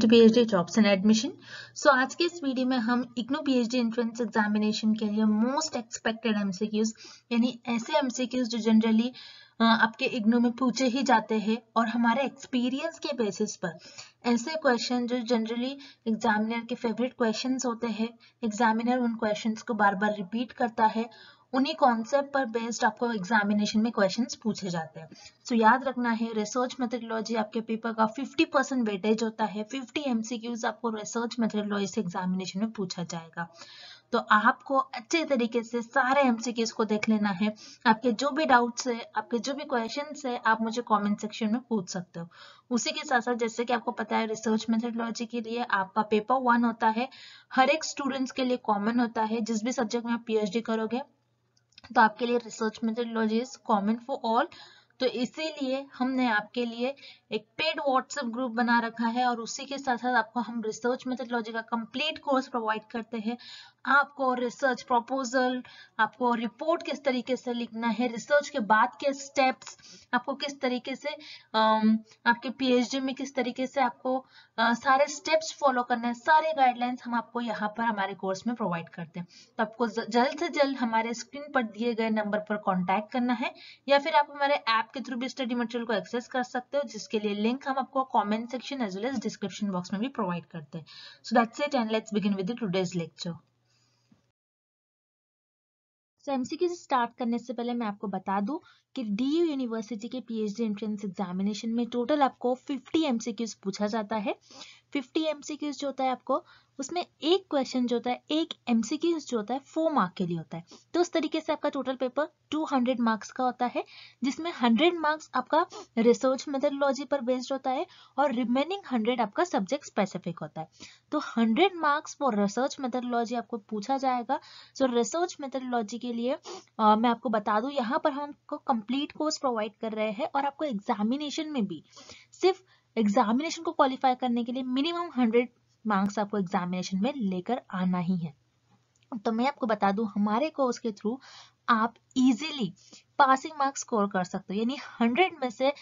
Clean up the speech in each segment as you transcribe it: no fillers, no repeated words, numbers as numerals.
PhD jobs and admission. So आज के इस वीडियो में हम इग्नू पीएचडी एंट्रेंस एग्जामिनेशन के लिए मोस्ट एक्सपेक्टेड एमसीक्यूज यानी ऐसे एमसीक्यूज जो जनरली आपके इग्नू में पूछे ही जाते हैं और हमारे एक्सपीरियंस के बेसिस पर ऐसे क्वेश्चन जो जनरली एग्जामिनर के फेवरेट क्वेश्चंस होते हैं, एग्जामिनर उन क्वेश्चंस को बार बार रिपीट करता है, उन्हीं कॉन्सेप्ट पर बेस्ड आपको एग्जामिनेशन में क्वेश्चंस पूछे जाते हैं। सो याद रखना है, रिसर्च मेथोडोलॉजी आपके पेपर का 50% वेटेज होता है। 50 एमसीक्यूज आपको रिसर्च मेथोडोलॉजी से एग्जामिनेशन में पूछा जाएगा। तो आपको अच्छे तरीके से सारे एमसीक्यूज को देख लेना है। आपके जो भी डाउट्स है, आपके जो भी क्वेश्चंस है, आप मुझे कमेंट सेक्शन में पूछ सकते हो। उसी के साथ साथ जैसे कि आपको पता है, रिसर्च मेथोडोलॉजी के लिए आपका पेपर 1 होता है, हर एक स्टूडेंट्स के लिए कॉमन होता है। जिस भी सब्जेक्ट में आप पीएचडी करोगे तो आपके लिए research methodology is common for all. तो इसीलिए हमने आपके लिए एक पेड व्हाट्सएप ग्रुप बना रखा है और उसी के साथ साथ आपको हम रिसर्च मेथोडोलॉजी का कंप्लीट कोर्स प्रोवाइड करते हैं। आपको रिसर्च प्रपोजल, आपको रिपोर्ट किस तरीके से लिखना है, रिसर्च के बाद के स्टेप्स, आपको किस तरीके से आपके पीएचडी में किस तरीके से आपको सारे स्टेप्स फॉलो करना है, सारे गाइडलाइंस हम आपको यहाँ पर हमारे कोर्स में प्रोवाइड करते हैं। तो आपको जल्द से जल्द हमारे स्क्रीन पर दिए गए नंबर पर कांटेक्ट करना है या फिर आप हमारे ऐप के थ्रू भी स्टडी मटेरियल को एक्सेस कर सकते हो, जिसके लिए लिंक हम आपको comment section as well as description box में भी प्रोवाइड करते हैं। So that's it and let's begin with today's lecture. So MCQ से स्टार्ट करने से पहले मैं आपको बता दूं कि डीयू यूनिवर्सिटी के पीएचडी एंट्रेंस एग्जामिनेशन में टोटल आपको 50 एमसीक्यूज पूछा जाता है। 50 एमसीक्यूज जो होता है आपको, उसमें एक क्वेश्चन जो होता है, एक एमसीक्यूज जो होता है 4 मार्क के लिए होता है। तो उस तरीके से आपका टोटल पेपर 200 मार्क्स का होता है, जिसमें 100 मार्क्स आपका रिसर्च मेथोडोलॉजी पर बेस्ड होता है और रिमेनिंग 100 आपका सब्जेक्ट स्पेसिफिक होता है। तो 100 मार्क्स फॉर रिसर्च मेथोडोलॉजी आपको पूछा जाएगा। सो रिसर्च मेथोडोलॉजी के लिए मैं आपको बता दूं, यहाँ पर हम आपको कंप्लीट कोर्स प्रोवाइड कर रहे हैं और आपको एग्जामिनेशन में भी सिर्फ एग्जामिनेशन को क्वालिफाई करने के लिए मिनिमम 100 मार्क्स आपको एग्जामिनेशन में लेकर आना ही है। तो मैं आपको बता दूं, हमारे कोर्स के थ्रू आप इजीली पासिंग मार्क्स स्कोर कर सकते हो, यानी 100 में से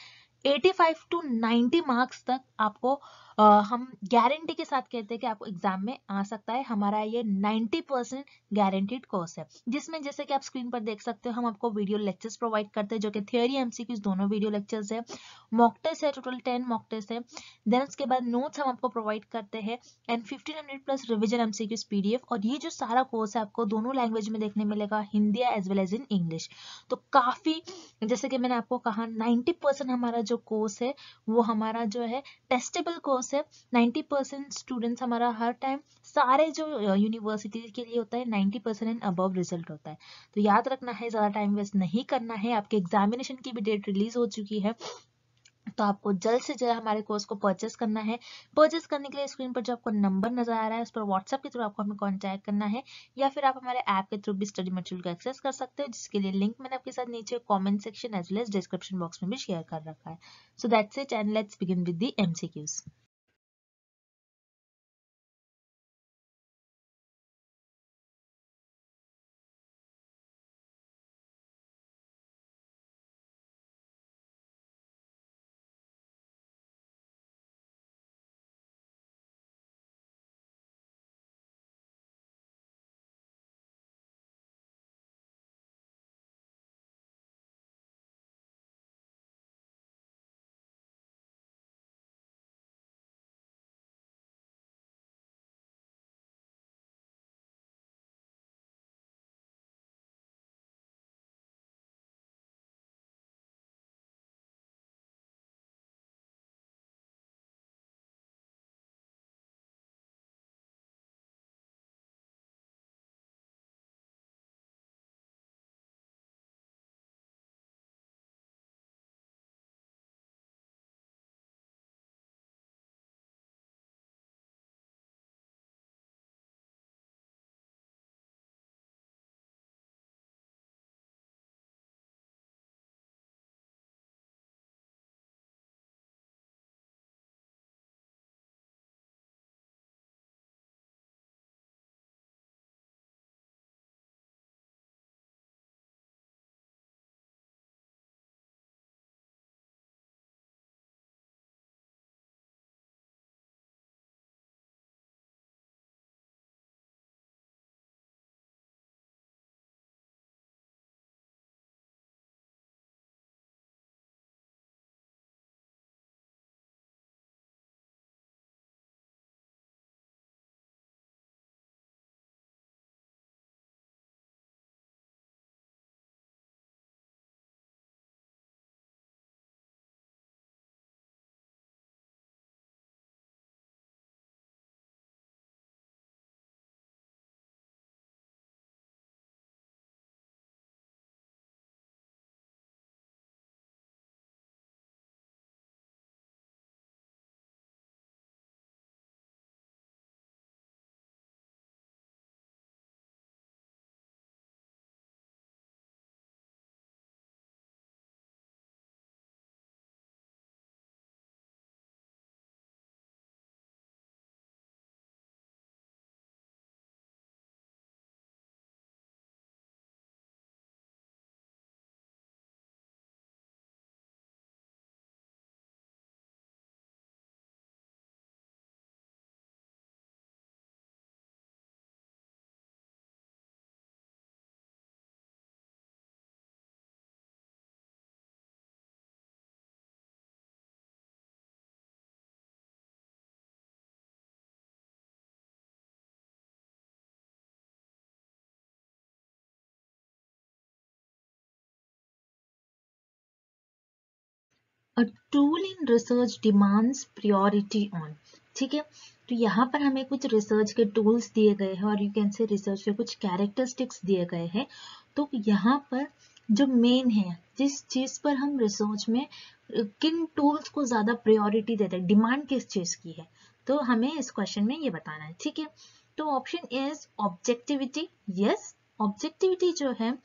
85 टू 90 मार्क्स तक आपको हम गारंटी के साथ कहते हैं कि आपको एग्जाम में आ सकता है। हमारा ये 90% गारंटीड कोर्स है, जिसमें जैसे कि आप स्क्रीन पर देख सकते हो, हम आपको वीडियो लेक्चर्स प्रोवाइड करते हैं, जो कि थियोरी एमसीक्यूज दोनों वीडियो लेक्चर्स है। मॉक टेस्ट है, टोटल 10 मॉक टेस्ट है। देन उसके बाद नोट्स हम आपको प्रोवाइड करते हैं and 1500 plus revision MCQs PDF. और ये जो सारा कोर्स है आपको दोनों लैंग्वेज में देखने मिलेगा, Hindi as well as in English. तो काफी, जैसे कि मैंने आपको कहा, 90% हमारा जो कोर्स है वो हमारा जो है टेस्टेबल कोर्स है। 90% स्टूडेंट्स हमारा हर टाइम, सारे जो यूनिवर्सिटी के लिए होता है, 90% एंड अबव रिजल्ट होता है। तो याद रखना है, ज्यादा टाइम वेस्ट नहीं करना है। आपके एग्जामिनेशन की भी डेट रिलीज हो चुकी है, तो आपको जल्द से जल्द हमारे कोर्स को परचेस करना है। परचेस करने के लिए स्क्रीन पर जो आपको नंबर नजर आ रहा है, उस पर व्हाट्सएप के थ्रू आपको हमें कांटेक्ट करना है या फिर आप हमारे ऐप के थ्रू भी स्टडी मटेरियल को एक्सेस कर सकते हो, जिसके लिए लिंक मैंने आपके साथ नीचे comment section as well as description box में भी शेयर कर रखा है। So that's it and let's begin with the MCQs. A tool in research demands priority on, ठीक है। तो यहाँ पर हमें कुछ रिसर्च के टूल्स दिए गए हैं और यू कैन से रिसर्च के कुछ कैरेक्टरिस्टिक्स दिए गए हैं। तो यहाँ पर जो मेन है, जिस चीज पर हम रिसर्च में किन टूल्स को ज्यादा प्रायोरिटी देते हैं, डिमांड किस चीज की है, तो हमें इस क्वेश्चन में ये बताना है, ठीक है। तो option is objectivity. Yes, objectivity जो है,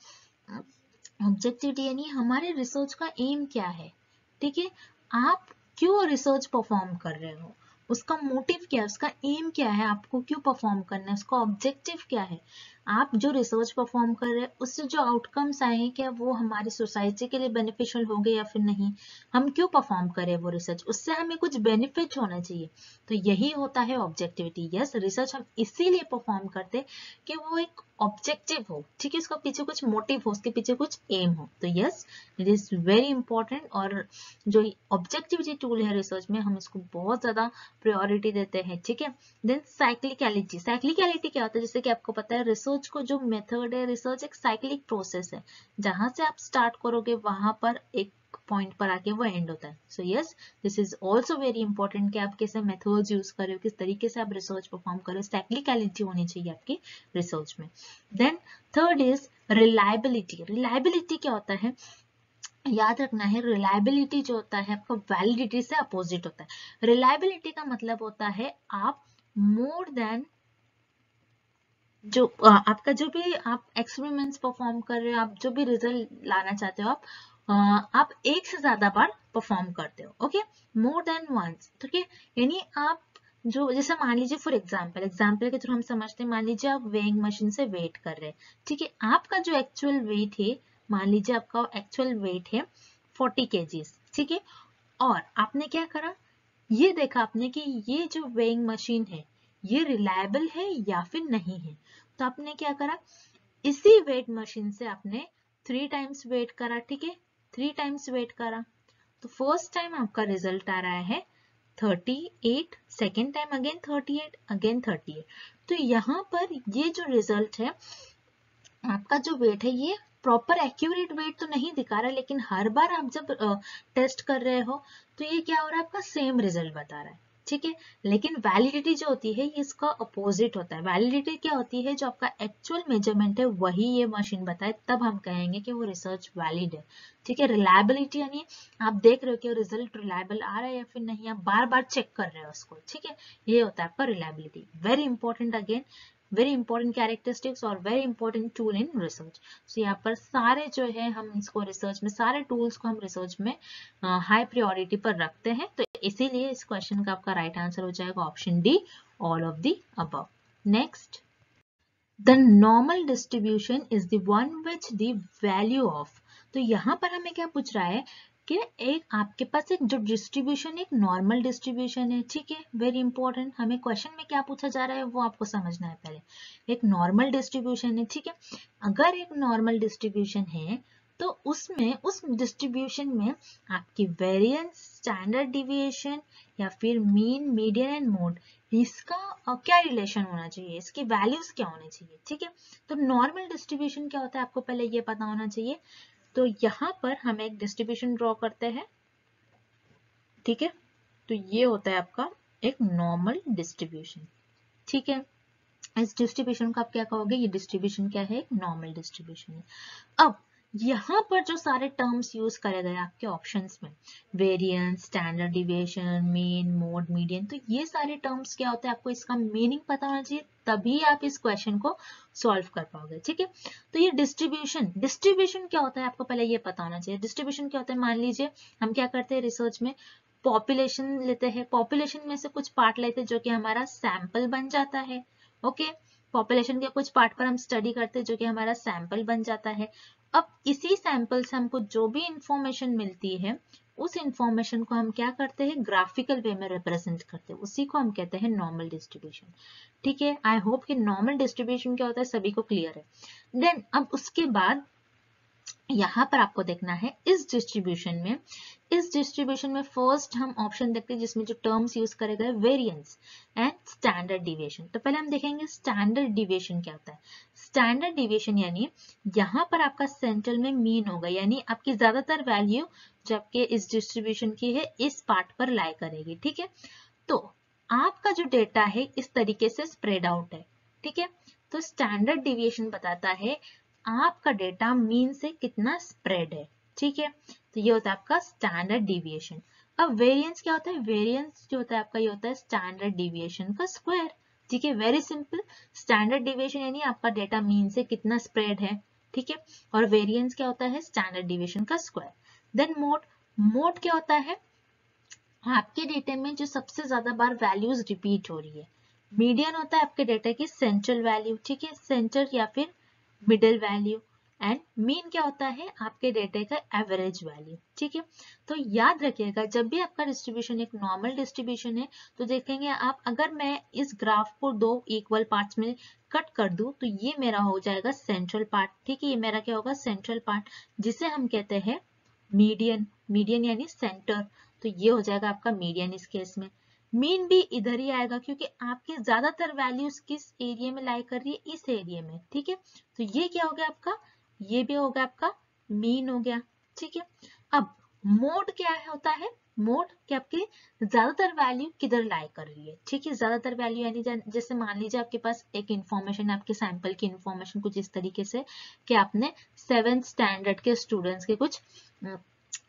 ऑब्जेक्टिविटी यानी हमारे रिसर्च का एम क्या है, ठीक है। आप क्यों रिसर्च परफॉर्म कर रहे हो, उसका मोटिव क्या है, उसका एम क्या है, आपको क्यों परफॉर्म करना है, उसका ऑब्जेक्टिव क्या है। आप जो रिसर्च परफॉर्म कर रहे हैं उससे जो आउटकम्स आए हैं, क्या वो हमारी सोसाइटी के लिए बेनिफिशियल होंगे या फिर नहीं, हम क्यों परफॉर्म करें वो रिसर्च, उससे हमें कुछ बेनिफिट होना चाहिए। तो यही होता है ऑब्जेक्टिविटी। यस, रिसर्च हम इसीलिए परफॉर्म करते कि वो एक ऑब्जेक्टिव हो, ठीक है, उसका पीछे कुछ मोटिव हो, उसके पीछे कुछ एम हो। तो yes, it is very important. और जो ऑब्जेक्टिविटी टूल है रिसर्च में, हम इसको बहुत ज्यादा प्रायोरिटी देते हैं, ठीक है। देन साइक्लिकलिटी। साइक्लिकलिटी क्या होता है, जैसे कि आपको पता है रिसर्च को जो मेथड है, रिसर्च एक साइक्लिक प्रोसेस है, जहां से आप स्टार्ट करोगे वहां पर एक पॉइंट पर आके वो एंड होता है। So yes, this is also very important कि आप कैसे मेथड्स यूज कर रहे हो, किस तरीके से आप रिसर्च परफॉर्म कर रहे हो, साइक्लिकलिटी होनी चाहिए आपकी रिसर्च में। Then third is reliability. Reliability क्या होता है, याद रखना है, रिलायबिलिटी जो होता है आपका वैलिडिटी से अपोजिट होता है। रिलायबिलिटी का मतलब होता है आप मोर देन जो आपका जो भी आप एक्सपेरिमेंट्स परफॉर्म कर रहे हो, आप जो भी रिजल्ट लाना चाहते हो, आप एक से ज्यादा बार परफॉर्म करते हो, ओके, मोर देन वंस, ठीक है। यानी आप जो, जैसे मान लीजिए फॉर एग्जाम्पल के थ्रू हम समझते हैं, मान लीजिए आप वेइंग मशीन से वेट कर रहे हैं, ठीक है, आपका जो एक्चुअल वेट है, मान लीजिए आपका एक्चुअल वेट है 40 kgs, ठीक है, और आपने क्या करा, ये देखा आपने कि ये जो वेइंग मशीन है ये रिलायबल है या फिर नहीं है। तो आपने क्या करा, इसी वेट मशीन से आपने 3 टाइम्स वेट करा, ठीक है, 3 टाइम्स वेट करा। तो फर्स्ट टाइम आपका रिजल्ट आ रहा है 38, सेकेंड टाइम अगेन 38, अगेन 38। तो यहाँ पर ये जो रिजल्ट है, आपका जो वेट है ये प्रॉपर एक्यूरेट वेट तो नहीं दिखा रहा, लेकिन हर बार आप जब टेस्ट कर रहे हो तो ये क्या हो रहा है, आपका सेम रिजल्ट बता रहा है, ठीक है। लेकिन वैलिडिटी जो होती है ये इसका अपोजिट होता है। वैलिडिटी क्या होती है, जो आपका एक्चुअल मेजरमेंट है वही ये मशीन बताए, तब हम कहेंगे कि वो रिसर्च वैलिड है, ठीक है। रिलायबिलिटी यानी आप देख रहे हो कि रिजल्ट रिलायबल आ रहा है या फिर नहीं, आप बार बार चेक कर रहे हो उसको, ठीक है, ये होता है आपका reliability. Very important, again very important characteristics और very important tool in research. So यहाँ पर सारे जो है हम इसको रिसर्च में, सारे टूल्स को हम रिसर्च में हाई प्रायोरिटी पर रखते हैं। तो इसीलिए इस क्वेश्चन का आपका राइट आंसर हो जाएगा option D, all of the above. Next, the normal distribution is the one which the value of. तो यहाँ पर हमें क्या पूछ रहा है कि एक आपके पास एक जो डिस्ट्रीब्यूशन, एक नॉर्मल डिस्ट्रीब्यूशन है, ठीक है, वेरी इंपॉर्टेंट। हमें क्वेश्चन में क्या पूछा जा रहा है वो आपको समझना है पहले। एक नॉर्मल डिस्ट्रीब्यूशन है, ठीक है, अगर एक नॉर्मल डिस्ट्रीब्यूशन है तो उसमें, उस डिस्ट्रीब्यूशन में आपकी वेरिएंस, स्टैंडर्ड डिविएशन या फिर मीन, मीडियन एंड मोड, इसका क्या रिलेशन होना चाहिए, इसकी वैल्यूज क्या होनी चाहिए, ठीक है। तो नॉर्मल डिस्ट्रीब्यूशन क्या होता है आपको पहले ये पता होना चाहिए। तो यहाँ पर हम एक डिस्ट्रीब्यूशन ड्रॉ करते हैं, ठीक है, तो ये होता है आपका एक नॉर्मल डिस्ट्रीब्यूशन, ठीक है। इस डिस्ट्रीब्यूशन को आप क्या कहोगे, ये डिस्ट्रीब्यूशन क्या है, एक नॉर्मल डिस्ट्रीब्यूशन है। अब यहाँ पर जो सारे टर्म्स यूज करे गए आपके ऑप्शंस में, variance, standard deviation, mean, mode, median, तो ये सारे टर्म्स क्या होते हैं, आपको इसका मीनिंग पता होना चाहिए, तभी आप इस क्वेश्चन को सॉल्व कर पाओगे, ठीक है। तो ये डिस्ट्रीब्यूशन, डिस्ट्रीब्यूशन क्या होता है आपको पहले ये पता होना चाहिए। डिस्ट्रीब्यूशन क्या होता है, मान लीजिए हम क्या करते हैं रिसर्च में, पॉपुलेशन लेते हैं, पॉपुलेशन में से कुछ पार्ट लेते हैं जो कि हमारा सैंपल बन जाता है, ओके। पॉपुलेशन के कुछ पार्ट पर हम स्टडी करते हैं जो कि हमारा सैंपल बन जाता है। अब इसी सैंपल से हमको जो भी इंफॉर्मेशन मिलती है, उस इंफॉर्मेशन को हम क्या करते हैं, ग्राफिकल वे में रिप्रेजेंट करते हैं, उसी को हम कहते हैं नॉर्मल डिस्ट्रीब्यूशन, ठीक है। आई होप कि नॉर्मल डिस्ट्रीब्यूशन क्या होता है सभी को क्लियर है। देन अब उसके बाद यहाँ पर आपको देखना है इस डिस्ट्रीब्यूशन में फर्स्ट हम ऑप्शन देखते हैं जिसमें जो टर्म्स यूज करे गए, वेरिएंस एंड स्टैंडर्ड डिविएशन। तो पहले हम देखेंगे स्टैंडर्ड डिविएशन क्या होता है। स्टैंडर्ड डिविएशन यानी यहाँ पर आपका सेंट्रल में मीन होगा, यानी आपकी ज्यादातर वैल्यू जो आपके इस डिस्ट्रीब्यूशन की है इस पार्ट पर लाई करेगी, ठीक है। तो आपका जो डेटा है इस तरीके से स्प्रेड आउट है, ठीक है। तो स्टैंडर्ड डिविएशन बताता है आपका डेटा मीन से कितना स्प्रेड है, ठीक है। तो ये होता है आपका स्टैंडर्ड डिविएशन। अब वेरिएंस क्या होता है? वेरिएंस जो होता है आपका ये होता है स्टैंडर्ड डिविएशन का स्क्वायर, ठीक है। वेरी सिंपल, स्टैंडर्ड डिविएशन यानी आपका डेटा मीन से कितना स्प्रेड है, ठीक है। और वेरिएंस क्या होता है? स्टैंडर्ड डिविएशन का स्क्वायर। देन मोड, मोड क्या होता है? आपके डेटा में जो सबसे ज्यादा बार वैल्यूज रिपीट हो रही है। मीडियन होता है आपके डेटा की सेंट्रल वैल्यू, ठीक है, सेंटर या फिर मिडिल वैल्यू। एंड मीन क्या होता है? आपके डेटा का एवरेज वैल्यू, ठीक है। तो याद रखिएगा जब भी आपका डिस्ट्रीब्यूशन एक नॉर्मल डिस्ट्रीब्यूशन है तो देखेंगे आप, अगर मैं इस ग्राफ को दो इक्वल पार्ट्स में कट कर दूं तो ये मेरा हो जाएगा सेंट्रल पार्ट, ठीक है। ये मेरा क्या होगा? सेंट्रल पार्ट, जिसे हम कहते हैं मीडियन। मीडियन यानी सेंटर, तो ये हो जाएगा आपका मीडियन इस केस में। मीन भी इधर ही आएगा क्योंकि आपकी ज्यादातर वैल्यूज किस एरिया में लाई कर रही है? इस एरिया में, ठीक है। तो ये क्या हो गया आपका? ये भी होगा आपका मीन हो गया, ठीक है। अब मोड क्या होता है? मोड कि आपकी ज्यादातर वैल्यू किधर लाई कर रही है, ठीक है। ज्यादातर वैल्यू यानी जैसे मान लीजिए आपके पास एक इंफॉर्मेशन है, आपके सैंपल की इंफॉर्मेशन कुछ इस तरीके से कि आपने 7th स्टैंडर्ड के स्टूडेंट्स के कुछ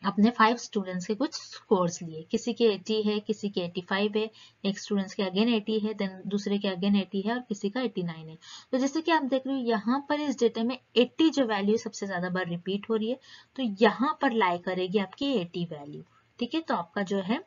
अपने 5 स्टूडेंट्स के कुछ स्कोर्स लिए, किसी के 80 है, किसी के 85 है, एक स्टूडेंट्स के अगेन 80 है, देन दूसरे के अगेन 80 है और किसी का 89 है। तो जैसे कि आप देख रहे हो यहाँ पर इस डेटा में 80 जो वैल्यू सबसे ज्यादा बार रिपीट हो रही है, तो यहाँ पर लाई करेगी आपकी 80 वैल्यू, ठीक है। तो आपका जो है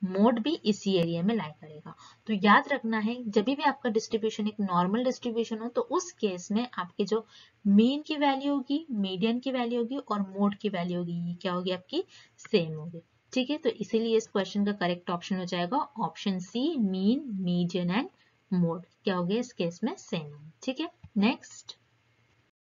मोड भी इसी एरिया में लाई करेगा। तो याद रखना है जब भी आपका डिस्ट्रीब्यूशन एक नॉर्मल डिस्ट्रीब्यूशन हो तो उस केस में आपके जो मीन की वैल्यू होगी, मीडियन की वैल्यू होगी और मोड की वैल्यू होगी, ये क्या होगी आपकी? सेम होगी, ठीक है। तो इसीलिए इस क्वेश्चन का करेक्ट ऑप्शन हो जाएगा option C, mean, median and mode क्या हो गया इस केस में? सेम, ठीक है। नेक्स्ट,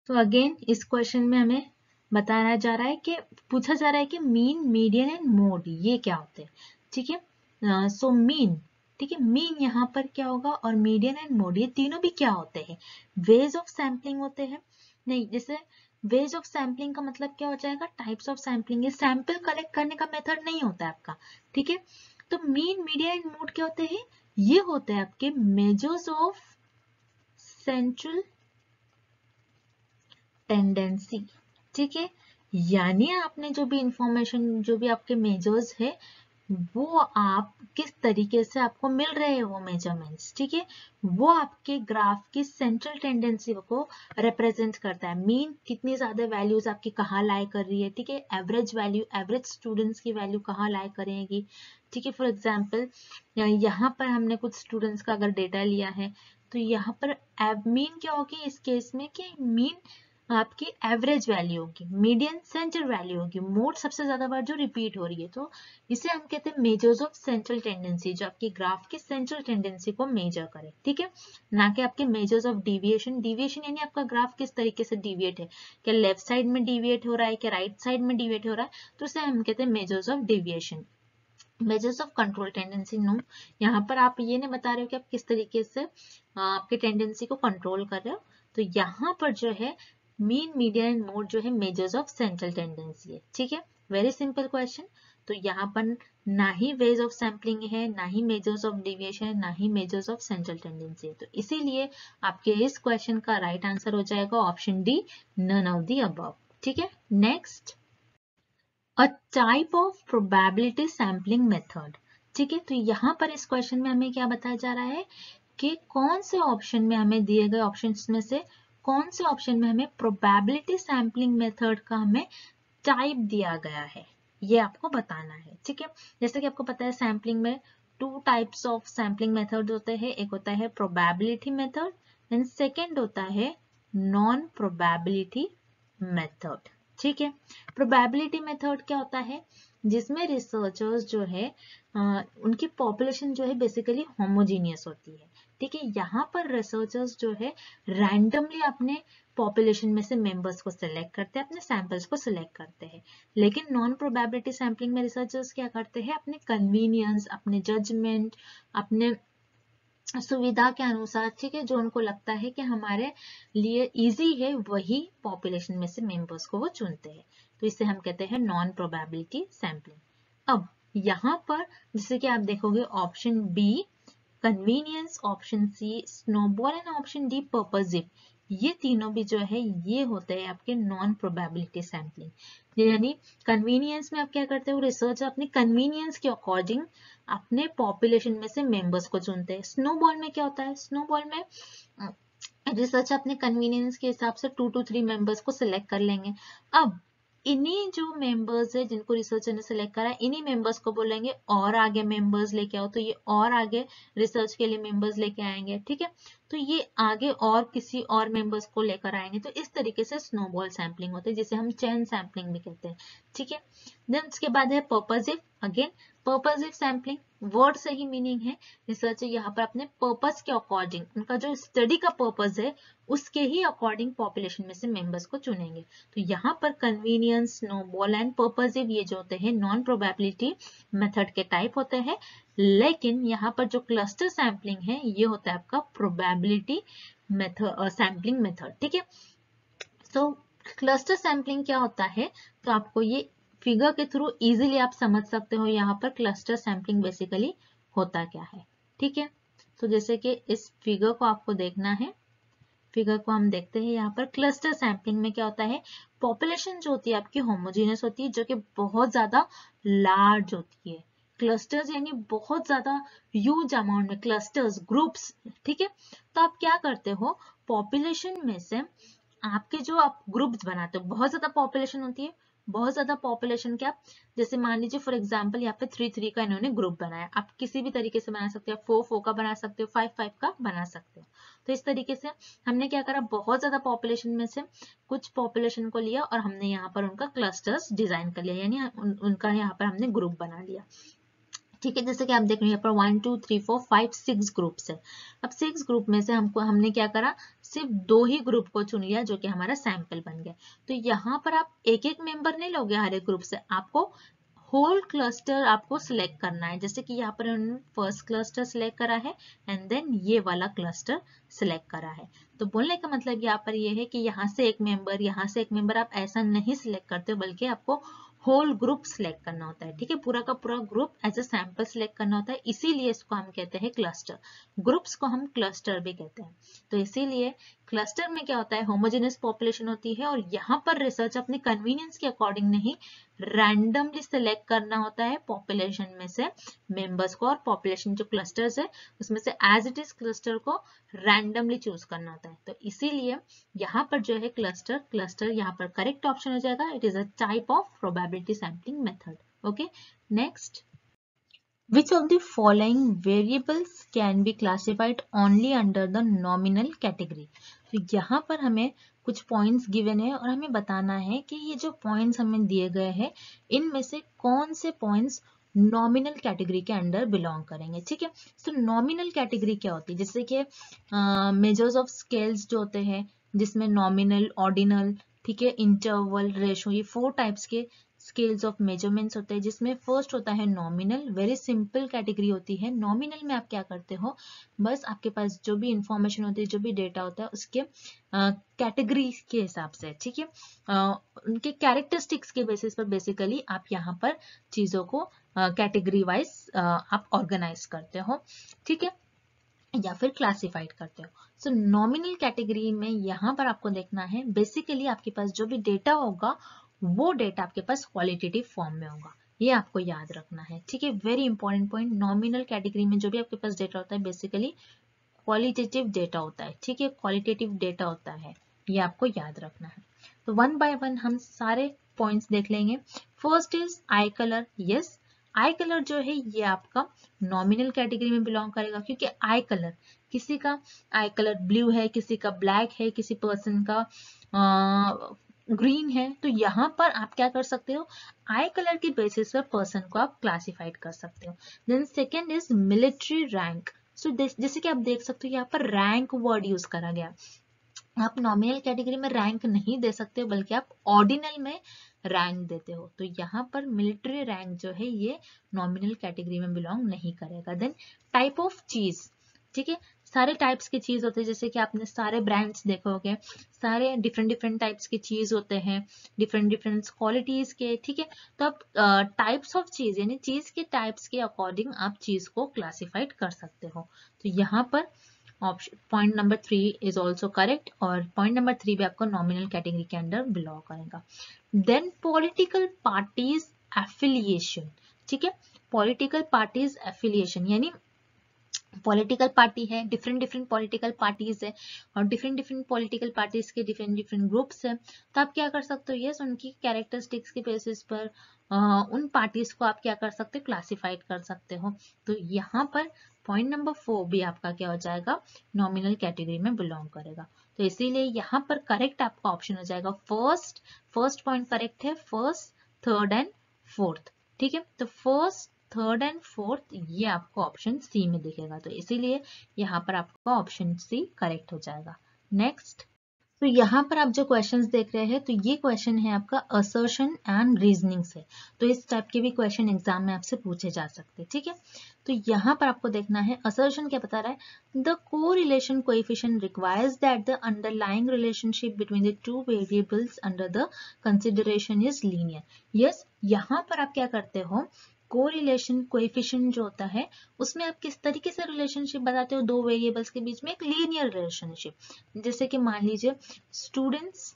तो अगेन इस क्वेश्चन में हमें बताया जा रहा है कि पूछा जा रहा है कि मीन, मीडियन एंड मोड ये क्या होते हैं, ठीक है। सो मीन, ठीक है, मीन यहाँ पर क्या होगा और मीडियन एंड मोड ये तीनों भी क्या होते हैं? वेज ऑफ सैम्पलिंग होते हैं। नहीं, जैसे वेज ऑफ सैम्पलिंग का मतलब क्या हो जाएगा? Types of sampling. ये सैंपल कलेक्ट करने का मेथड नहीं होता है आपका, ठीक है। तो मीन, मीडियन एंड मोड क्या होते हैं? ये होते हैं आपके मेजर्स ऑफ सेंट्रल टेंडेंसी, ठीक है। यानी आपने जो भी इंफॉर्मेशन, जो भी आपके मेजर्स है वो आप किस तरीके से आपको मिल रहे हैं वो मेजरमेंट्स, ठीक है, वो आपके ग्राफ की सेंट्रल टेंडेंसी को रिप्रेजेंट करता है। मीन कितनी ज्यादा वैल्यूज आपकी कहाँ लाई कर रही है, ठीक है। एवरेज वैल्यू, एवरेज स्टूडेंट्स की वैल्यू कहाँ लाई करेगी, ठीक है। फॉर एग्जांपल यहाँ पर हमने कुछ स्टूडेंट्स का अगर डेटा लिया है तो यहाँ पर मीन क्या होगी इस केस में कि मीन आपकी एवरेज वैल्यू होगी, मीडियन सेंट्रल वैल्यू होगी, मोड सबसे ज्यादा बार जो रिपीट हो रही है। तो इसे हम कहते हैं मेजर्स ऑफ सेंट्रल टेंडेंसी, जो आपकी ग्राफ की सेंट्रल टेंडेंसी को मेजर करे, ठीक है, ना कि आपके मेजर्स ऑफ डिविएशन। डिविएशन यानी आपका ग्राफ किस तरीके से डिविएट है, क्या लेफ्ट साइड में डिविएट हो रहा है, क्या राइट साइड में डिविएट हो रहा है, तो इसे हम कहते हैं measures of deviation. Measures of control tendency no, यहाँ पर आप ये नहीं बता रहे हो कि आप किस तरीके से आपकी टेंडेंसी को कंट्रोल कर रहे हो। तो यहाँ पर जो है मीन, मीडियन एंड मोड जो है मेजर्स ऑफ सेंट्रल टेंडेंसी है, ठीक है। Very simple question. तो यहाँ पर ना ही वेज ऑफ सैम्पलिंग है, ना ही मेजर्स ऑफ डिविएशन है, ना ही मेजर्स ऑफ सेंट्रल टेंडेंसी है। तो इसीलिए आपके इस क्वेश्चन का राइट आंसर हो जाएगा option D, none of the above, ठीक है। Next, a type of probability sampling method, ठीक है। तो यहाँ पर इस क्वेश्चन में हमें क्या बताया जा रहा है कि कौन से ऑप्शन में हमें दिए गए ऑप्शंस में से कौन से ऑप्शन में हमें प्रोबेबिलिटी सैम्पलिंग मेथड का हमें टाइप दिया गया है, ये आपको बताना है, ठीक है। जैसे कि आपको पता है सैम्पलिंग में 2 टाइप्स ऑफ सैम्पलिंग मेथड होते हैं, एक होता है प्रोबेबिलिटी मेथड एंड सेकेंड होता है नॉन प्रोबेबिलिटी मेथड, ठीक है। प्रोबेबिलिटी मेथड क्या होता है? जिसमें रिसर्चर्स जो है उनकी पॉपुलेशन जो है बेसिकली होमोजीनियस होती है, ठीक है। यहाँ पर रिसर्चर्स जो है रैंडमली अपने पॉपुलेशन में से मेंबर्स को सिलेक्ट करते हैं, अपने सैंपल्स को सिलेक्ट करते हैं। लेकिन नॉन प्रोबेबिलिटी सैम्पलिंग में रिसर्चर्स क्या करते हैं? अपने कन्वीनियंस, अपने जजमेंट, अपने सुविधा के अनुसार, ठीक है, जो उनको लगता है कि हमारे लिए इजी है वही पॉपुलेशन में से मेंबर्स को वो चुनते हैं। तो इसे हम कहते हैं नॉन प्रोबेबिलिटी सैम्पलिंग। अब यहाँ पर जैसे कि आप देखोगे option B convenience, option C snowball and option D purposive, ये तीनों भी जो है ये होते हैं आपके नॉन प्रोबेबिलिटी सैम्पलिंग। यानी कन्वीनियंस में आप क्या करते हो, रिसर्च अपने कन्वीनियंस के अकॉर्डिंग अपने पॉपुलेशन में से मेंबर्स को चुनते हैं। स्नोबॉल में क्या होता है, स्नोबॉल में रिसर्च अपने कन्वीनियंस के हिसाब से 2 to 3 मेंबर्स को सिलेक्ट कर लेंगे। अब इन्हीं जो मेंबर्स है जिनको रिसर्चर ने सिलेक्ट करा, इन्हीं मेंबर्स को बोलेंगे और आगे मेंबर्स लेके आओ, तो ये और आगे रिसर्च के लिए मेंबर्स लेके आएंगे, ठीक है। तो ये आगे और किसी और मेंबर्स को लेकर आएंगे। तो इस तरीके से स्नोबॉल सैम्पलिंग होती है, जिसे हम चेन सैम्पलिंग भी कहते हैं, ठीक है। देन उसके बाद है purposive. Again purposive sampling, word से ही मीनिंग है, रिसर्चर यहाँ पर अपने पर्पस के अकॉर्डिंग, उनका जो स्टडी का पर्पस है उसके ही अकॉर्डिंग पॉपुलेशन में से मेंबर्स को चुनेंगे। तो यहाँ पर कन्वीनियंस, स्नोबॉल एंड पर्पसिव ये जो होते हैं नॉन प्रोबेबिलिटी मेथड के टाइप होते हैं। लेकिन यहाँ पर जो क्लस्टर सैम्पलिंग है ये होता है आपका प्रोबेबिलिटी मेथड, सैम्पलिंग मेथड, ठीक है। सो क्लस्टर सैम्पलिंग क्या होता है, तो आपको ये फिगर के थ्रू इजीली आप समझ सकते हो यहाँ पर क्लस्टर सैम्पलिंग बेसिकली होता क्या है, ठीक है। तो जैसे कि इस फिगर को आपको देखना है, फिगर को हम देखते हैं, यहाँ पर क्लस्टर सैम्पलिंग में क्या होता है, पॉपुलेशन जो होती है आपकी होमोजेनियस होती है, जो कि बहुत ज्यादा लार्ज होती है। क्लस्टर्स यानी बहुत ज्यादा ह्यूज अमाउंट में, क्लस्टर्स ग्रुप्स, ठीक है। तो आप क्या करते हो, पॉपुलेशन में से आपके जो आप ग्रुप्स बनाते हो, बहुत ज्यादा पॉपुलेशन होती है, बहुत ज्यादा पॉपुलेशन क्या, जैसे मान लीजिए फॉर एग्जांपल यहाँ पे 3-3 का इन्होंने ग्रुप बनाया, आप किसी भी तरीके से बना सकते हो, 4-4 का बना सकते हो, 5-5 का बना सकते हो। तो इस तरीके से हमने क्या करा, बहुत ज्यादा पॉपुलेशन में से कुछ पॉपुलेशन को लिया और हमने यहाँ पर उनका क्लस्टर्स डिजाइन कर लिया, यानी उनका यहाँ पर हमने ग्रुप बना लिया, ठीक है। जैसे कि आप देख रहे हैं यहाँ पर 1 2 3 4 5 6 ग्रुप्स है। अब 6 ग्रुप में से हमने क्या करा, सिर्फ 2 ही ग्रुप को चुन लिया जो कि हमारा सैंपल बन गया। तो यहाँ पर आप एक एक मेंबर नहीं लोगे हर एक ग्रुप से, आपको होल क्लस्टर आपको सिलेक्ट करना है। जैसे कि यहाँ पर उन्होंने फर्स्ट क्लस्टर सिलेक्ट करा है एंड देन ये वाला क्लस्टर सिलेक्ट करा है। तो बोलने का मतलब यहाँ पर ये है कि यहाँ से एक मेंबर, यहाँ से एक मेंबर आप ऐसा नहीं सिलेक्ट करते हो, बल्कि आपको होल ग्रुप सिलेक्ट करना होता है, ठीक है। पूरा का पूरा group as a sample select करना होता है, इसीलिए इसको हम कहते हैं क्लस्टर। ग्रुप्स को हम क्लस्टर भी कहते हैं। तो इसीलिए क्लस्टर में क्या होता है, होमोजेनियस पॉपुलेशन होती है, और यहाँ पर रिसर्च अपने कन्वीनियंस के अकॉर्डिंग नहीं, रैंडमली सिलेक्ट करना होता है पॉपुलेशन में से मेंबर्स को, और पॉपुलेशन जो क्लस्टर्स है उसमें से एज इट इज क्लस्टर को रैंडमली चूज करना होता है। तो इसीलिए यहाँ पर जो है क्लस्टर यहाँ पर करेक्ट ऑप्शन हो जाएगा। It is a type of probability sampling method. Okay, next, which of the following variables can be classified only under the nominal category? तो यहाँ पर हमें कुछ पॉइंट्स गिवन है और हमें बताना है कि ये जो पॉइंट्स हमें दिए गए हैं इनमें से कौन से पॉइंट्स नॉमिनल कैटेगरी के अंडर बिलोंग करेंगे, ठीक है। तो नॉमिनल कैटेगरी क्या होती है, जैसे कि मेजर्स ऑफ स्केल्स जो होते हैं, जिसमें नॉमिनल, ऑर्डिनल, ठीक है, इंटरवल, रेशो, ये 4 टाइप्स के स्केल्स ऑफ मेजरमेंट्स होते हैं, जिसमें फर्स्ट होता है नॉमिनल। वेरी सिंपल कैटेगरी होती है। नॉमिनल में आप क्या करते हो, बस आपके पास जो भी इंफॉर्मेशन होती है, जो भी डेटा होता है, उसके कैटेगरी के हिसाब से, ठीक है, उनके कैरेक्टरिस्टिक्स के बेसिस पर बेसिकली आप यहाँ पर चीजों को कैटेगरी वाइज आप ऑर्गेनाइज करते हो, ठीक है, या फिर क्लासिफाइड करते हो। सो नॉमिनल कैटेगरी में यहाँ पर आपको देखना है, बेसिकली आपके पास जो भी डेटा होगा वो डेटा आपके पास क्वालिटेटिव फॉर्म में होगा, ये आपको याद रखना है, ठीक है। Very important point, nominal category में जो भी आपके पास डेटा होता है बेसिकली क्वालिटेटिव डेटा होता है, ठीक है, क्वालिटेटिव डेटा होता है, ये आपको याद रखना है। तो 1 बाय 1 हम सारे पॉइंट्स देख लेंगे। First is I colour. Yes, I colour जो है ये आपका नॉमिनल कैटेगरी में बिलोंग करेगा, क्योंकि आई कलर, किसी का आई कलर ब्लू है, किसी का ब्लैक है, किसी पर्सन का ग्रीन है, तो यहाँ पर आप क्या कर सकते हो, आई कलर की बेसिस पर पर्सन को आप क्लासिफाइड कर सकते हो। Then second is military rank. So जैसे कि आप देख सकते हो यहाँ पर रैंक वर्ड यूज करा गया। आप नॉमिनल कैटेगरी में रैंक नहीं दे सकते, बल्कि आप ऑर्डिनल में रैंक देते हो। तो यहाँ पर मिलिट्री रैंक जो है ये नॉमिनल कैटेगरी में बिलोंग नहीं करेगा। देन टाइप ऑफ चीज, ठीक है। सारे टाइप्स की चीज होते हैं, जैसे कि आपने सारे ब्रांड्स देखोगे, सारे डिफरेंट डिफरेंट टाइप्स की चीज होते हैं, डिफरेंट डिफरेंट क्वालिटीज के, ठीक है। तो आप टाइप्स ऑफ चीज यानी चीज के टाइप्स के अकॉर्डिंग आप चीज को क्लासिफाइड कर सकते हो। तो यहाँ पर option point number 3 is also correct, और पॉइंट नंबर 3 भी आपको नॉमिनल कैटेगरी के अंडर बिलोंग करेगा। देन पॉलिटिकल पार्टीज एफिलिएशन, ठीक है। पॉलिटिकल पार्टीज एफिलिएशन यानी पॉलिटिकल पार्टी है, डिफरेंट डिफरेंट पॉलिटिकल पार्टीज है, और डिफरेंट डिफरेंट पॉलिटिकल पार्टीज के डिफरेंट डिफरेंट ग्रुप्स है। तो आप क्या कर सकते हो, यस उनकी कैरेक्टरिस्टिक्स के बेसिस पर उन पार्टीज को आप क्या कर सकते हो, क्लासिफाइड कर सकते हो। तो यहाँ पर पॉइंट नंबर 4 भी आपका क्या हो जाएगा, नॉमिनल कैटेगरी में बिलोंग करेगा। तो इसीलिए यहाँ पर करेक्ट आपका ऑप्शन हो जाएगा फर्स्ट पॉइंट करेक्ट है, फर्स्ट, थर्ड एंड फोर्थ, ठीक है। तो फर्स्ट, थर्ड एंड फोर्थ ये आपको ऑप्शन सी में दिखेगा, तो इसीलिए यहाँ पर आपका ऑप्शन सी करेक्ट हो जाएगा। नेक्स्ट, तो यहाँ पर आप जो क्वेश्चंस देख रहे हैं, तो ये क्वेश्चन है आपका असर्शन एंड रीजनिंग से। तो इस टाइप के भी क्वेश्चन एग्जाम में आपसे पूछे जा सकते हैं, ठीक है। तो यहाँ पर आपको देखना है असर्शन क्या बता रहा है, the correlation coefficient requires that the underlying relationship between the two variables under the consideration is linear. Yes, यहाँ पर आप क्या करते हो, कोरिलेशन कोएफिशिएंट जो होता है उसमें आप किस तरीके से रिलेशनशिप बताते हो, दो वेरिएबल्स के बीच में एक लीनियर रिलेशनशिप। जैसे कि मान लीजिए स्टूडेंट्स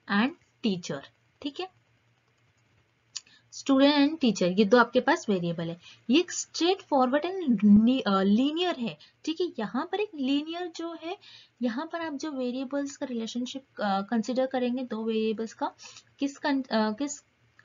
एंड टीचर, ठीक है, स्टूडेंट एंड टीचर ये दो आपके पास वेरिएबल है, ये एक स्ट्रेट फॉरवर्ड एंड लीनियर है, ठीक है। यहाँ पर एक लीनियर जो है, यहाँ पर आप जो वेरिएबल्स का रिलेशनशिप कंसिडर करेंगे, दो वेरिएबल्स का किस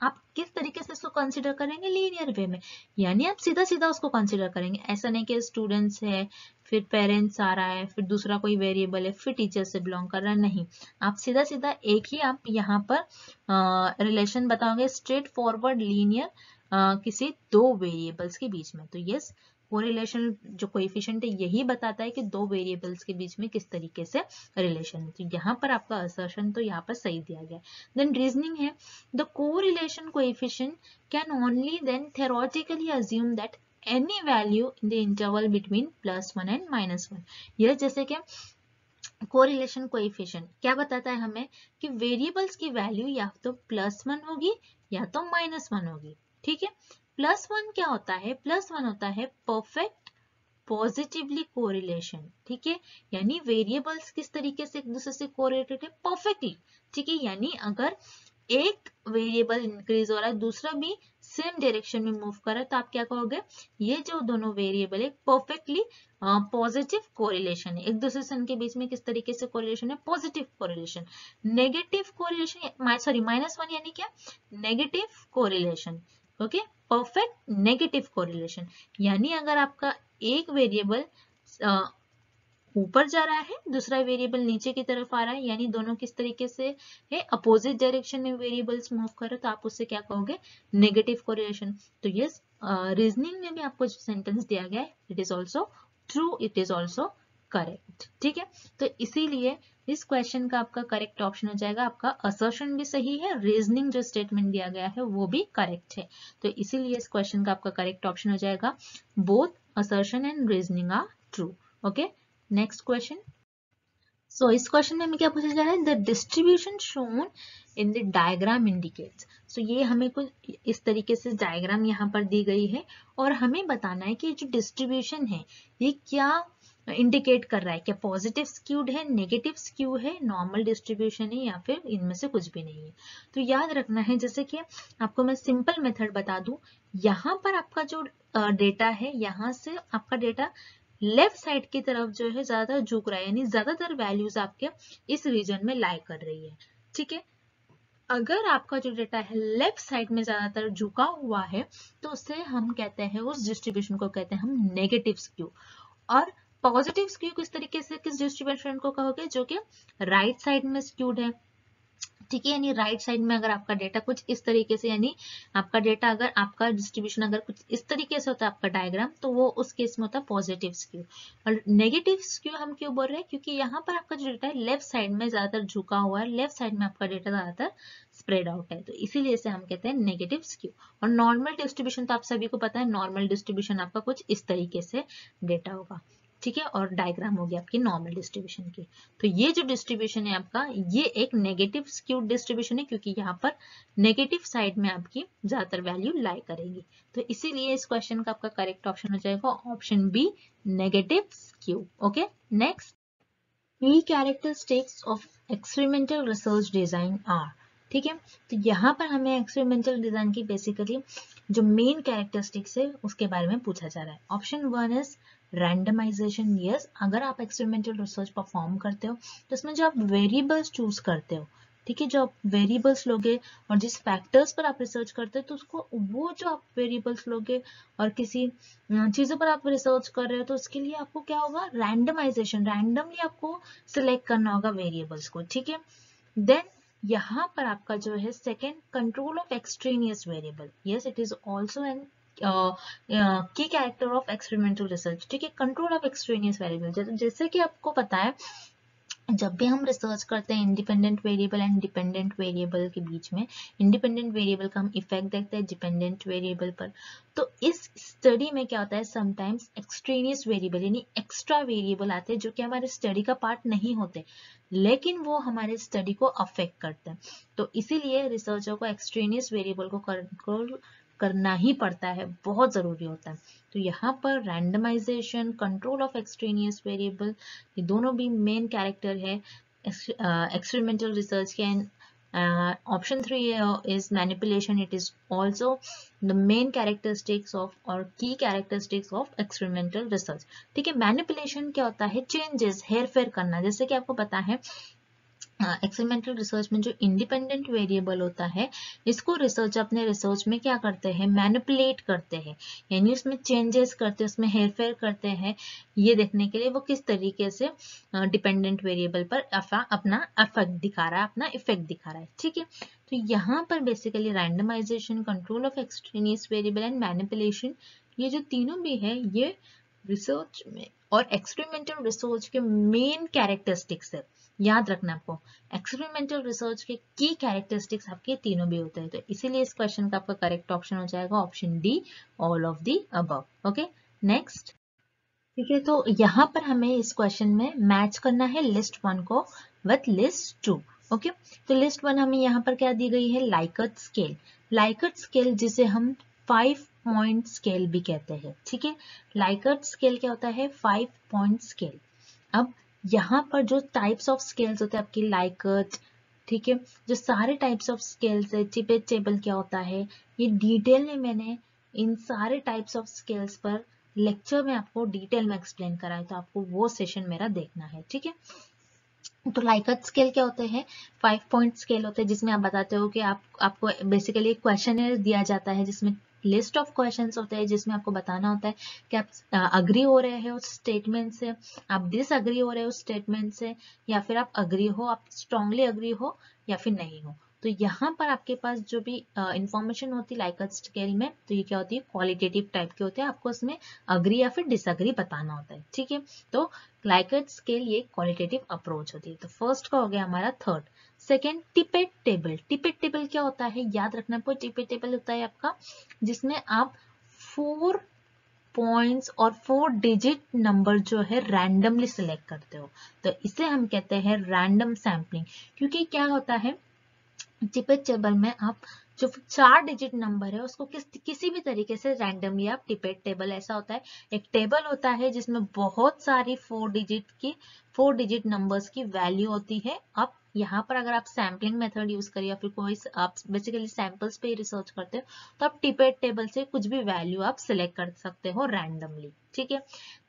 आप किस तरीके से उसको कंसिडर करेंगे, लीनियर वे में, यानी आप सीधा सीधा उसको कंसिडर करेंगे। ऐसा नहीं कि स्टूडेंट्स है, फिर पेरेंट्स आ रहा है, फिर दूसरा कोई वेरिएबल है, फिर टीचर से बिलोंग कर रहा है, नहीं, आप सीधा सीधा एक ही आप यहाँ पर रिलेशन बताओगे, स्ट्रेट फॉरवर्ड लीनियर किसी दो वेरिएबल्स के बीच में। तो यस, कोरिलेशन जो कोएफिशिएंट है यही बताता है कि दो वेरिएबल्स के बीच में किस तरीके से रिलेशन है। तो यहाँ पर आपका असर्शन तो यहाँ पर सही दिया गया है। देन रीजनिंग है, the correlation coefficient can only then theoretically assume that any value in the interval between +1 and -1। यह जैसे कि कोरिलेशन कोएफिशिएंट क्या बताता है हमें कि वेरिएबल्स की वैल्यू या तो +1 होगी या तो -1 होगी, ठीक है। +1 क्या होता है, +1 होता है परफेक्ट पॉजिटिवली कोरिलेशन, ठीक है, यानी वेरिएबल्स किस तरीके से एक दूसरे से कोरिलेटेड है, परफेक्टली, ठीक है। यानी अगर एक वेरिएबल इंक्रीज हो रहा है, दूसरा भी सेम डायरेक्शन में मूव कर रहा है, तो आप क्या कहोगे, ये जो दोनों वेरिएबल है परफेक्टली पॉजिटिव कोरिलेशन है, एक दूसरे से उनके बीच में किस तरीके से कोरिलेशन है, positive correlation. Negative correlation sorry -1 यानी क्या, negative correlation, okay, perfect negative correlation, यानी अगर आपका एक वेरिएबल ऊपर जा रहा है, दूसरा वेरिएबल नीचे की तरफ आ रहा है, यानी दोनों किस तरीके से है, अपोजिट डायरेक्शन में वेरिएबल्स मूव कर रहे, तो आप उससे क्या कहोगे, नेगेटिव कोरिलेशन। तो यस, रीजनिंग में भी आपको जो सेंटेंस दिया गया है, it is also true, it is also correct, ठीक है। तो इसीलिए इस क्वेश्चन का आपका करेक्ट ऑप्शन हो जाएगा, आपका असर्शन भी सही है, रीजनिंग जो स्टेटमेंट दिया गया है वो भी करेक्ट है। तो इसीलिए इस क्वेश्चन का आपका करेक्ट ऑप्शन हो जाएगा, both assertion and reasoning are true. Okay, next question. So इस क्वेश्चन में हमें क्या पूछा जा रहा है, the distribution shown in the diagram indicates. So ये हमें कुछ इस तरीके से डायग्राम यहाँ पर दी गई है, और हमें बताना है कि जो डिस्ट्रीब्यूशन है ये क्या इंडिकेट कर रहा है, क्या पॉजिटिव स्क्यूड है, नेगेटिव स्क्यू है, नॉर्मल डिस्ट्रीब्यूशन है, या फिर इनमें से कुछ भी नहीं है। तो याद रखना है, जैसे कि आपको मैं सिंपल मेथड बता दूं, यहाँ पर आपका जो डेटा है, यहाँ से आपका डेटा लेफ्ट साइड की तरफ जो है ज्यादा झुक रहा है, यानी ज्यादातर वैल्यूज आपके इस रीजन में लाई कर रही है, ठीक है। अगर आपका जो डेटा है लेफ्ट साइड में ज्यादातर झुका हुआ है, तो उससे हम कहते हैं, उस डिस्ट्रीब्यूशन को कहते हैं हम नेगेटिव स्क्यू। और पॉजिटिव स्क्यू किस तरीके से, किस डिस्ट्रीब्यूशन को कहोगे, जो कि राइट साइड में स्क्यूड है, ठीक है, यानी राइट साइड में अगर आपका डेटा कुछ इस तरीके से, यानी आपका डेटा अगर आपका डिस्ट्रीब्यूशन अगर कुछ इस तरीके से होता है आपका डायग्राम, तो वो उस केस में होता है पॉजिटिव स्क्यू। और नेगेटिव स्क्यू हम क्यों बोल रहे हैं, क्योंकि यहाँ पर आपका जो डेटा है लेफ्ट साइड में ज्यादातर झुका हुआ है, लेफ्ट साइड में आपका डेटा ज्यादातर स्प्रेड आउट है, तो इसीलिए इसे हम कहते हैं नेगेटिव स्क्यू। और नॉर्मल डिस्ट्रीब्यूशन तो आप सभी को पता है, नॉर्मल डिस्ट्रीब्यूशन आपका कुछ इस तरीके से डेटा होगा। ठीक है, और डायग्राम होगी आपकी नॉर्मल डिस्ट्रीब्यूशन की। तो ये जो डिस्ट्रीब्यूशन है आपका, ये एक नेगेटिव स्क्यूड डिस्ट्रीब्यूशन है, क्योंकि यहाँ पर नेगेटिव साइड में आपकी ज्यादातर वैल्यू लाई करेगी। तो इसीलिए इस क्वेश्चन का आपका करेक्ट ऑप्शन हो जाएगा option B, negative skew. Okay, next, key characteristics of experimental research design are. ठीक है, तो यहाँ पर हमें एक्सपेरिमेंटल डिजाइन की बेसिकली जो मेन कैरेक्टरिस्टिक्स है उसके बारे में पूछा जा रहा है। Option 1 is randomisation. यस, अगर आप एक्सपेरिमेंटल रिसर्च परफॉर्म करते हो तो उसमें जो आप वेरिएबल्स चूज करते हो, ठीक है, जो आप वेरिएबल्स लोगे और जिस फैक्टर्स पर आप रिसर्च करते हो, तो उसको वो जो आप वेरिएबल्स लोगे और किसी चीजों पर आप रिसर्च कर रहे हो, तो उसके लिए आपको क्या होगा, रैंडमाइजेशन, रैंडमली आपको सिलेक्ट करना होगा वेरिएबल्स को। ठीक है, देन यहाँ पर आपका जो है second, control of extraneous variable. Yes, it is also an की कैरेक्टर ऑफ एक्सपेरिमेंटल रिसर्च। ठीक है, कंट्रोल ऑफ एक्सट्रेनियस वेरिएबल, जैसे कि आपको पता है जब भी हम रिसर्च करते हैं independent variable and dependent variable के बीच में, इंडिपेंडेंट वेरिएबल का हम इफेक्ट देखते हैं डिपेंडेंट वेरिएबल पर। तो इस स्टडी में क्या होता है, समटाइम्स एक्सट्रेनियस वेरिएबल यानी एक्स्ट्रा वेरिएबल आते हैं जो कि हमारे स्टडी का पार्ट नहीं होते, लेकिन वो हमारे स्टडी को अफेक्ट करते हैं। तो इसीलिए रिसर्चर को एक्सट्रेनियस वेरिएबल को कंट्रोल करना ही पड़ता है, बहुत जरूरी होता है। तो यहाँ पर randomization, control of extraneous variable, ये दोनों भी मेन कैरेक्टर है एक्सपेरिमेंटल रिसर्च के। And option 3 is manipulation. It is also the main characteristics of or key characteristics of experimental research. ठीक है, मैनिपुलेशन क्या होता है, चेंजेस, हेर फेर करना। जैसे कि आपको पता है एक्सपेरिमेंटल रिसर्च में जो इंडिपेंडेंट वेरिएबल होता है, इसको रिसर्च अपने रिसर्च में क्या करते हैं, मैनिपुलेट करते हैं, यानी उसमें चेंजेस करते हैं, उसमें हेरफेर करते हैं, ये देखने के लिए वो किस तरीके से डिपेंडेंट वेरिएबल पर अपना इफेक्ट दिखा रहा है, अपना इफेक्ट दिखा रहा है। ठीक है, तो यहाँ पर basically randomization, control of extraneous variable and manipulation, ये जो तीनों भी है, ये रिसर्च में और एक्सपेरिमेंटल रिसर्च के मेन कैरेक्टरिस्टिक्स है। याद रखना आपको, एक्सपेरिमेंटल रिसर्च के की कैरेक्टरिस्टिक्स आपके तीनों भी होते हैं। तो इसीलिए इस क्वेश्चन का आपका करेक्ट ऑप्शन हो जाएगा option D, all of the above. Okay, next. ठीक है, तो यहाँ पर हमें इस क्वेश्चन में मैच करना है लिस्ट 1 को विथ लिस्ट 2। ओके, तो लिस्ट 1 हमें यहाँ पर क्या दी गई है, लाइकर्ट स्केल। लाइकर्ट स्केल जिसे हम 5 पॉइंट स्केल भी कहते हैं। ठीक है, लाइकर्ट स्केल क्या होता है, 5 पॉइंट स्केल। अब यहाँ पर जो टाइप्स ऑफ स्केल्स होते हैं आपकी लाइकर्ट, ठीक है, जो सारे टाइप्स ऑफ स्केल्स है, टिपेट टेबल क्या होता है, ये डिटेल में मैंने इन सारे टाइप्स ऑफ स्केल्स पर लेक्चर में आपको डिटेल में एक्सप्लेन करा है, तो आपको वो सेशन मेरा देखना है। ठीक है, तो लाइकर्ट स्केल क्या होते हैं, 5 पॉइंट स्केल होते हैं, जिसमें आप बताते हो कि आपको बेसिकली एक क्वेश्चनर दिया जाता है जिसमें लिस्ट ऑफ क्वेश्चंस होते हैं, जिसमें आपको बताना होता है कि आप अग्री हो रहे हैं उस स्टेटमेंट से, आप डिसअग्री हो रहे हो उस स्टेटमेंट से, या फिर आप अग्री हो, आप स्ट्रांगली अग्री हो या फिर नहीं हो। तो यहाँ पर आपके पास जो भी इंफॉर्मेशन होती है लाइकर्ट स्केल में, तो ये क्या होती है, क्वालिटेटिव टाइप के होते हैं, आपको उसमें अग्री या फिर डिसअग्री बताना होता है। ठीक है, तो लाइकर्ट स्केल ये क्वालिटेटिव अप्रोच होती है। तो फर्स्ट का हो गया हमारा third. Second, Tippett table. Tippett table क्या होता है, याद रखना आपको, टिपेट टेबल होता है आपका जिसमें आप 4 पॉइंट्स और 4 डिजिट नंबर जो है रैंडमली सिलेक्ट करते हो, तो इसे हम कहते हैं रैंडम सैम्पलिंग। क्योंकि क्या होता है, टिपेट टेबल में आप जो 4 डिजिट नंबर है उसको किसी भी तरीके से रैंडमली आप टिपेट टेबल, ऐसा होता है एक टेबल होता है जिसमें बहुत सारी 4 डिजिट नंबर्स की वैल्यू होती है। अब यहाँ पर अगर आप सैम्पलिंग मेथड यूज करिए या फिर कोई आप बेसिकली सैंपल्स पे रिसर्च करते हो, तो आप टिपेट टेबल से कुछ भी वैल्यू आप सिलेक्ट कर सकते हो रैंडमली। ठीक है,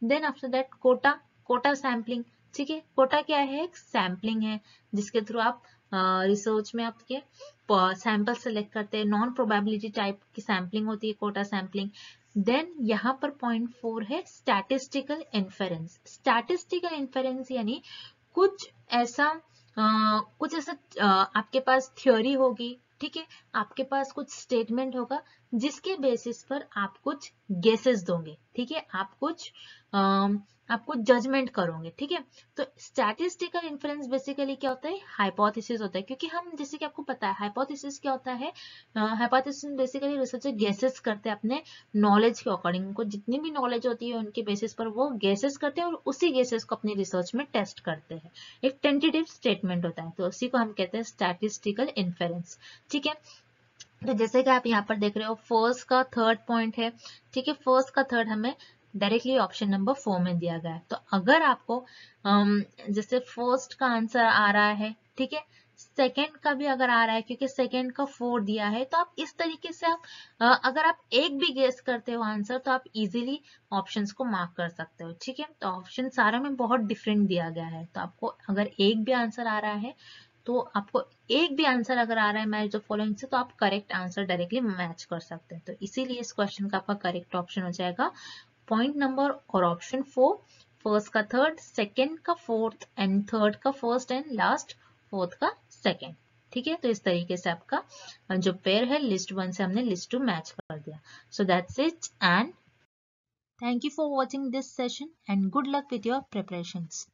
then after that quota sampling. ठीक है, कोटा क्या है, एक सैम्पलिंग है जिसके थ्रू आप रिसर्च में आपके सैंपल सेलेक्ट करते हैं, नॉन प्रोबेबिलिटी टाइप की सैम्पलिंग होती है कोटा सैम्पलिंग। देन यहाँ पर पॉइंट 4 है स्टैटिस्टिकल इन्फेरेंस। स्टैटिस्टिकल इन्फेरेंस यानी कुछ ऐसा आपके पास थ्योरी होगी, ठीक है, आपके पास कुछ स्टेटमेंट होगा जिसके बेसिस पर आप कुछ गेसेस दोगे, ठीक है, आप कुछ जजमेंट करोगे, ठीक है। तो स्टैटिस्टिकल इन्फरेंस बेसिकली क्या होता है, हाइपोथेसिस होता है, क्योंकि हम जैसे कि आपको पता है हाइपोथेसिस क्या होता है, हाइपोथेसिस बेसिकली रिसर्चर गेसेस करते हैं अपने नॉलेज के अकॉर्डिंग, उनको जितनी भी नॉलेज होती है उनके बेसिस पर वो गेसेस करते हैं और उसी गेसेस को अपनी रिसर्च में टेस्ट करते हैं। एक टेंटेटिव स्टेटमेंट होता है, तो उसी को हम कहते हैं स्टैटिस्टिकल इन्फरेंस, ठीक है। तो जैसे कि आप यहाँ पर देख रहे हो फर्स्ट का थर्ड पॉइंट है, ठीक है, फर्स्ट का थर्ड हमें डायरेक्टली ऑप्शन नंबर 4 में दिया गया है। तो अगर आपको जैसे फर्स्ट का आंसर आ रहा है, ठीक है, सेकंड का भी अगर आ रहा है, क्योंकि सेकंड का 4 दिया है, तो आप इस तरीके से आप अगर आप एक भी गेस करते हो आंसर तो आप इजीली ऑप्शंस को मार्क कर सकते हो, ठीक है। तो ऑप्शन सारा में बहुत डिफरेंट दिया गया है, तो आपको अगर एक भी आंसर आ रहा है तो आपको एक भी आंसर अगर आ रहा है मैच द फॉलोइंग से, तो आप करेक्ट आंसर डायरेक्टली मैच कर सकते हैं। तो इसीलिए इस क्वेश्चन का आपका करेक्ट ऑप्शन हो जाएगा पॉइंट नंबर और ऑप्शन 4, फर्स्ट का थर्ड, सेकंड का फोर्थ एंड थर्ड का फर्स्ट एंड लास्ट फोर्थ का सेकंड, ठीक है। तो इस तरीके से आपका जो पेयर है लिस्ट 1 से हमने लिस्ट 2 मैच कर दिया। सो that's it and thank you for watching this session and good luck with your preparations.